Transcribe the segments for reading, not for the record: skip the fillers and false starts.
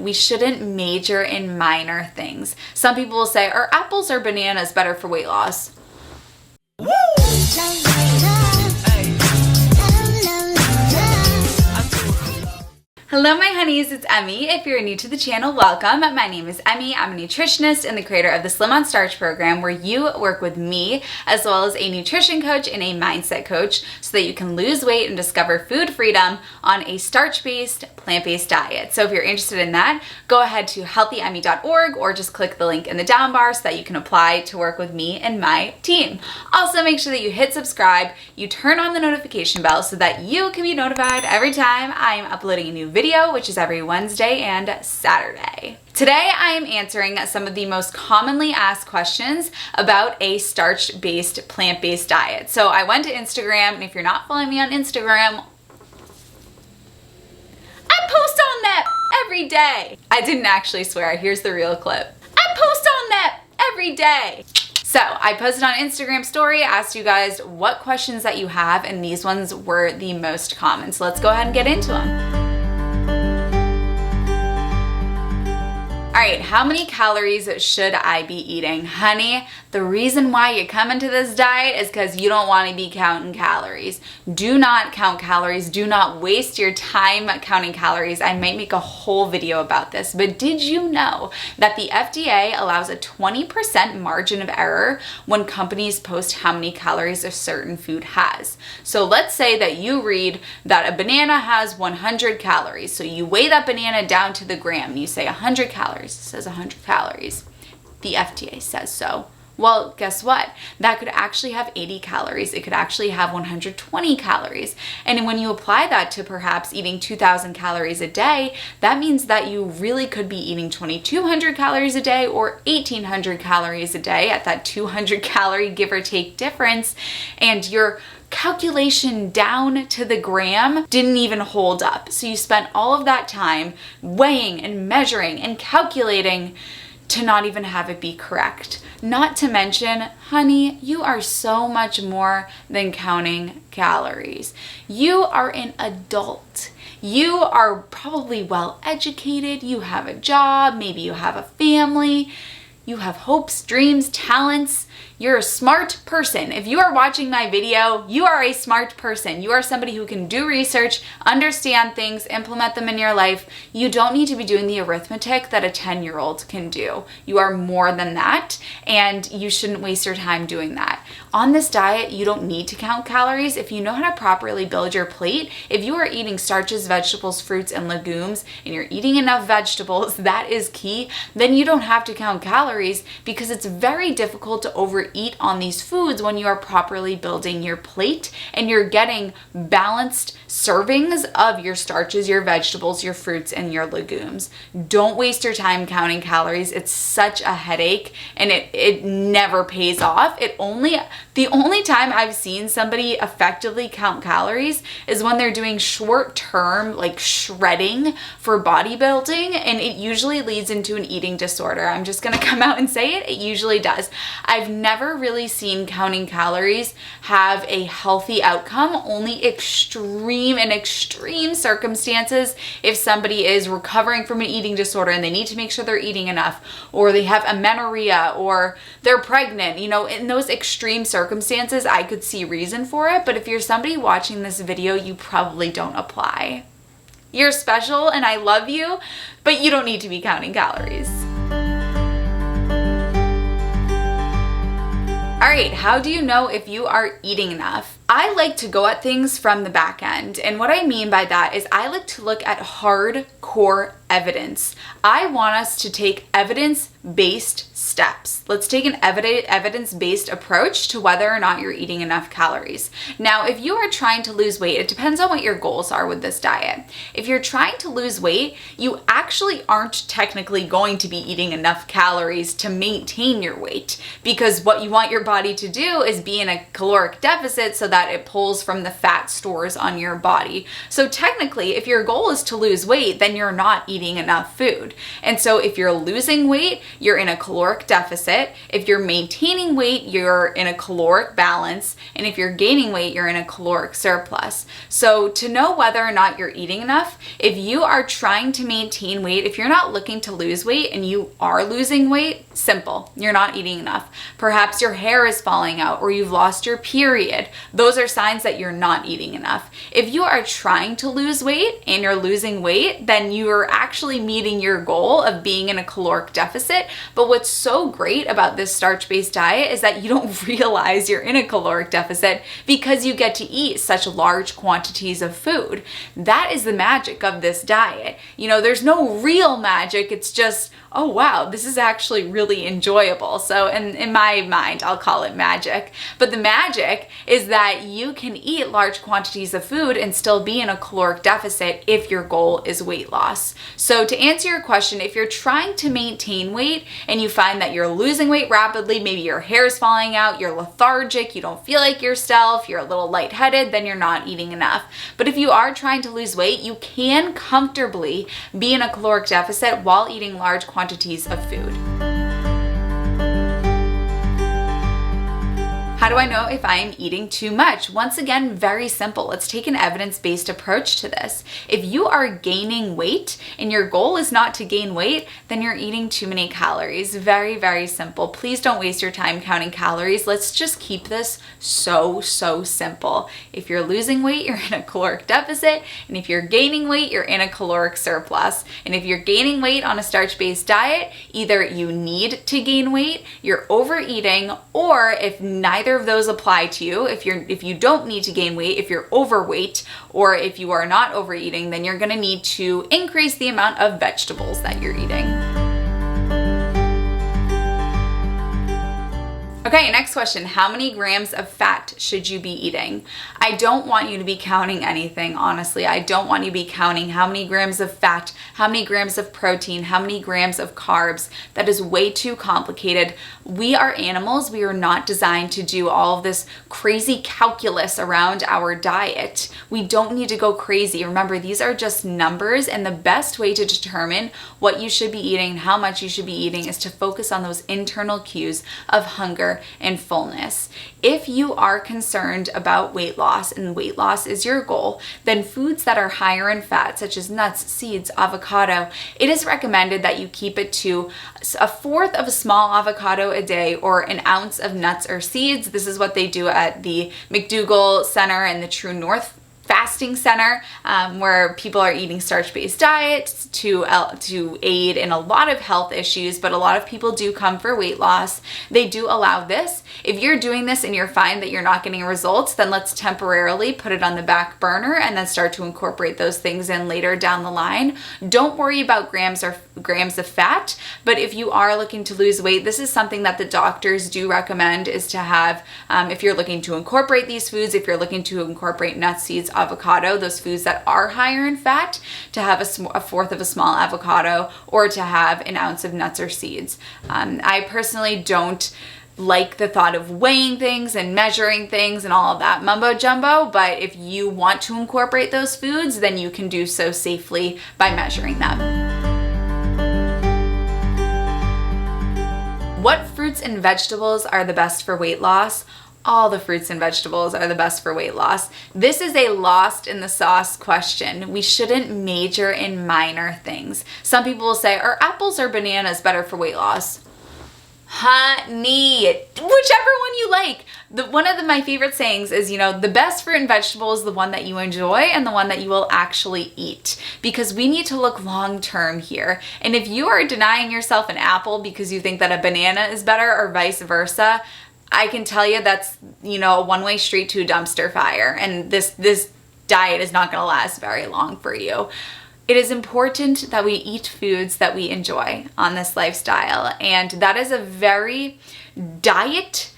We shouldn't major in minor things. Some people will say, are apples or bananas better for weight loss? Hello my honeys, it's Emmie. If you're new to the channel, welcome. My name is Emmie. I'm a nutritionist and the creator of the Slim on Starch program, where you work with me as well as a nutrition coach and a mindset coach so that you can lose weight and discover food freedom on a starch-based, plant-based diet. So if you're interested in that, go ahead to healthyemmie.org or just click the link in the down bar so that you can apply to work with me and my team. Also, make sure that you hit subscribe, you turn on the notification bell so that you can be notified every time I'm uploading a new video, which is every Wednesday and Saturday. Today I am answering some of the most commonly asked questions about a starch-based, plant-based diet. So I went to Instagram, and if you're not following me on Instagram, I post on that every day. I didn't actually swear. Here's the real clip. I post on that every day. So I posted on Instagram story, asked you guys what questions that you have, and these ones were the most common. So let's go ahead and get into them. All right, how many calories should I be eating? Honey, the reason why you come into this diet is because you don't want to be counting calories. Do not count calories. Do not waste your time counting calories. I might make a whole video about this, but did you know that the FDA allows a 20% margin of error when companies post how many calories a certain food has? So let's say that you read that a banana has 100 calories. So you weigh that banana down to the gram and you say 100 calories. It says 100 calories. The FDA says so. Well, guess what? That could actually have 80 calories. It could actually have 120 calories. And when you apply that to perhaps eating 2,000 calories a day, that means that you really could be eating 2,200 calories a day or 1,800 calories a day at that 200 calorie give or take difference. And your calculation down to the gram didn't even hold up. So you spent all of that time weighing and measuring and calculating to not even have it be correct. Not to mention, honey, you are so much more than counting calories. You are an adult. You are probably well educated. You have a job. Maybe you have a family. You have hopes, dreams, talents. You're a smart person. If you are watching my video, you are a smart person. You are somebody who can do research, understand things, implement them in your life. You don't need to be doing the arithmetic that a 10-year-old can do. You are more than that, and you shouldn't waste your time doing that. On this diet, you don't need to count calories. If you know how to properly build your plate, if you are eating starches, vegetables, fruits, and legumes, and you're eating enough vegetables, that is key, then you don't have to count calories, because it's very difficult to overeat on these foods when you are properly building your plate and you're getting balanced servings of your starches, your vegetables, your fruits, and your legumes. Don't waste your time counting calories. It's such a headache, and it never pays off. The only time I've seen somebody effectively count calories is when they're doing short-term, like shredding for bodybuilding, and it usually leads into an eating disorder. I'm just gonna come out and say it. It usually does. I've never really seen counting calories have a healthy outcome. Only in extreme circumstances, if somebody is recovering from an eating disorder and they need to make sure they're eating enough, or they have amenorrhea, or they're pregnant, in those extreme circumstances, I could see reason for it. But if you're somebody watching this video, you probably don't apply. You're special and I love you, but you don't need to be counting calories. All right, how do you know if you are eating enough? I like to go at things from the back end. And what I mean by that is I like to look at hardcore evidence. I want us to take evidence-based steps. Let's take an evidence-based approach to whether or not you're eating enough calories. Now, if you are trying to lose weight, it depends on what your goals are with this diet. If you're trying to lose weight, you actually aren't technically going to be eating enough calories to maintain your weight, because what you want your body to do is be in a caloric deficit so that it pulls from the fat stores on your body. So technically, if your goal is to lose weight, then you're not eating eating enough food. And so if you're losing weight, you're in a caloric deficit. If you're maintaining weight, you're in a caloric balance. And if you're gaining weight, you're in a caloric surplus. So to know whether or not you're eating enough, if you are trying to maintain weight, if you're not looking to lose weight and you are losing weight, simple, you're not eating enough. Perhaps your hair is falling out or you've lost your period. Those are signs that you're not eating enough. If you are trying to lose weight and you're losing weight, then you are actually meeting your goal of being in a caloric deficit. But what's so great about this starch-based diet is that you don't realize you're in a caloric deficit because you get to eat such large quantities of food. That is the magic of this diet. You know, there's no real magic. It's just, oh wow, this is actually really enjoyable. So in my mind, I'll call it magic. But the magic is that you can eat large quantities of food and still be in a caloric deficit if your goal is weight loss. So to answer your question, if you're trying to maintain weight and you find that you're losing weight rapidly, maybe your hair is falling out, you're lethargic, you don't feel like yourself, you're a little lightheaded, then you're not eating enough. But if you are trying to lose weight, you can comfortably be in a caloric deficit while eating large quantities of food. How do I know if I am eating too much? Once again, very simple. Let's take an evidence-based approach to this. If you are gaining weight and your goal is not to gain weight, then you're eating too many calories. Very, very simple. Please don't waste your time counting calories. Let's just keep this so simple. If you're losing weight, you're in a caloric deficit. And if you're gaining weight, you're in a caloric surplus. And if you're gaining weight on a starch-based diet, either you need to gain weight, you're overeating, or if neither of those apply to you, if you don't need to gain weight, if you're overweight, or if you are not overeating, then you're going to need to increase the amount of vegetables that you're eating. Okay, next question. How many grams of fat should you be eating? I don't want you to be counting anything, honestly. I don't want you to be counting how many grams of fat, how many grams of protein, how many grams of carbs. That is way too complicated. We are animals. We are not designed to do all of this crazy calculus around our diet. We don't need to go crazy. Remember, these are just numbers, and the best way to determine what you should be eating and how much you should be eating is to focus on those internal cues of hunger and fullness. If you are concerned about weight loss and weight loss is your goal, then foods that are higher in fat, such as nuts, seeds, avocado, it is recommended that you keep it to a fourth of a small avocado a day or an ounce of nuts or seeds. This is what they do at the McDougall Center and the True North Fasting Center, where people are eating starch-based diets to aid in a lot of health issues, but a lot of people do come for weight loss. They do allow this. If you're doing this and you're finding that you're not getting results, then let's temporarily put it on the back burner and then start to incorporate those things in later down the line. Don't worry about grams of fat, but if you are looking to lose weight, this is something that the doctors do recommend, is to have, if you're looking to incorporate these foods, if you're looking to incorporate nuts, seeds, avocado, those foods that are higher in fat, to have a fourth of a small avocado or to have an ounce of nuts or seeds. I personally don't like the thought of weighing things and measuring things and all of that mumbo jumbo, but if you want to incorporate those foods, then you can do so safely by measuring them. What fruits and vegetables are the best for weight loss? All the fruits and vegetables are the best for weight loss. This is a lost in the sauce question. We shouldn't major in minor things. Some people will say, are apples or bananas better for weight loss? Honey, whichever one you like. One of my favorite sayings is, the best fruit and vegetable is the one that you enjoy and the one that you will actually eat, because we need to look long term here. And if you are denying yourself an apple because you think that a banana is better or vice versa, I can tell you that's, a one-way street to a dumpster fire, and this diet is not going to last very long for you. It is important that we eat foods that we enjoy on this lifestyle, and that is a very diet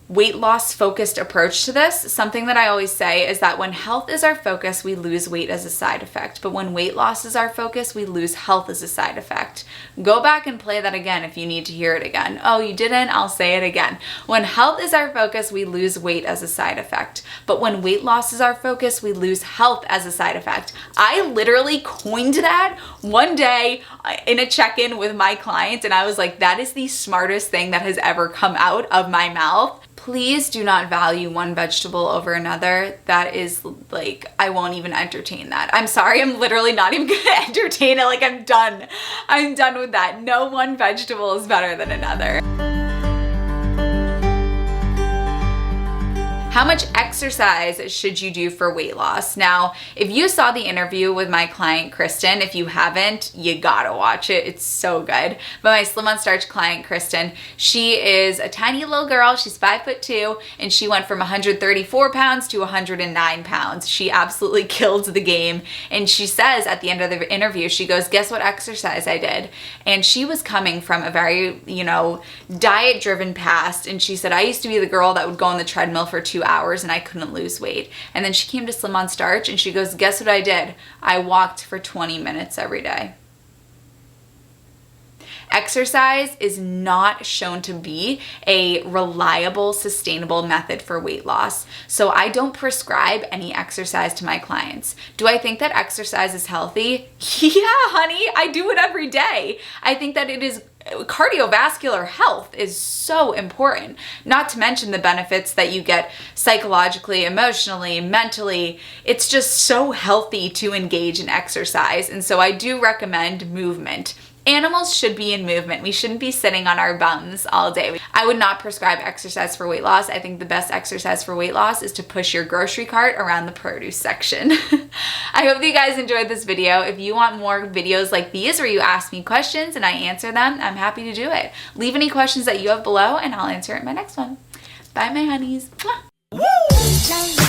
weight loss focused approach to this. Something that I always say is that when health is our focus, we lose weight as a side effect. But when weight loss is our focus, we lose health as a side effect. Go back and play that again if you need to hear it again. Oh, you didn't? I'll say it again. When health is our focus, we lose weight as a side effect. But when weight loss is our focus, we lose health as a side effect. I literally coined that one day in a check-in with my clients, and I was like, that is the smartest thing that has ever come out of my mouth. Please do not value one vegetable over another. That is like, I won't even entertain that. I'm sorry, I'm literally not even gonna entertain it. Like, I'm done. I'm done with that. No one vegetable is better than another. How much exercise should you do for weight loss? Now, if you saw the interview with my client, Kristen, if you haven't, you gotta watch it. It's so good. But my Slim on Starch client, Kristen, she is a tiny little girl. She's 5'2", and she went from 134 pounds to 109 pounds. She absolutely killed the game. And she says at the end of the interview, she goes, guess what exercise I did? And she was coming from a very, diet-driven past. And she said, I used to be the girl that would go on the treadmill for 2 hours and I couldn't lose weight. And then she came to Slim on Starch and she goes, guess what I did? I walked for 20 minutes every day. Exercise is not shown to be a reliable, sustainable method for weight loss. So I don't prescribe any exercise to my clients. Do I think that exercise is healthy? Yeah, honey, I do it every day. I think that it is cardiovascular health is so important, not to mention the benefits that you get psychologically, emotionally, mentally. It's just so healthy to engage in exercise. And so I do recommend movement. Animals should be in movement. We shouldn't be sitting on our bums all day. I would not prescribe exercise for weight loss. I think the best exercise for weight loss is to push your grocery cart around the produce section. I hope that you guys enjoyed this video. If you want more videos like these where you ask me questions and I answer them, I'm happy to do it. Leave any questions that you have below and I'll answer it in my next one. Bye, my honeys. Mwah.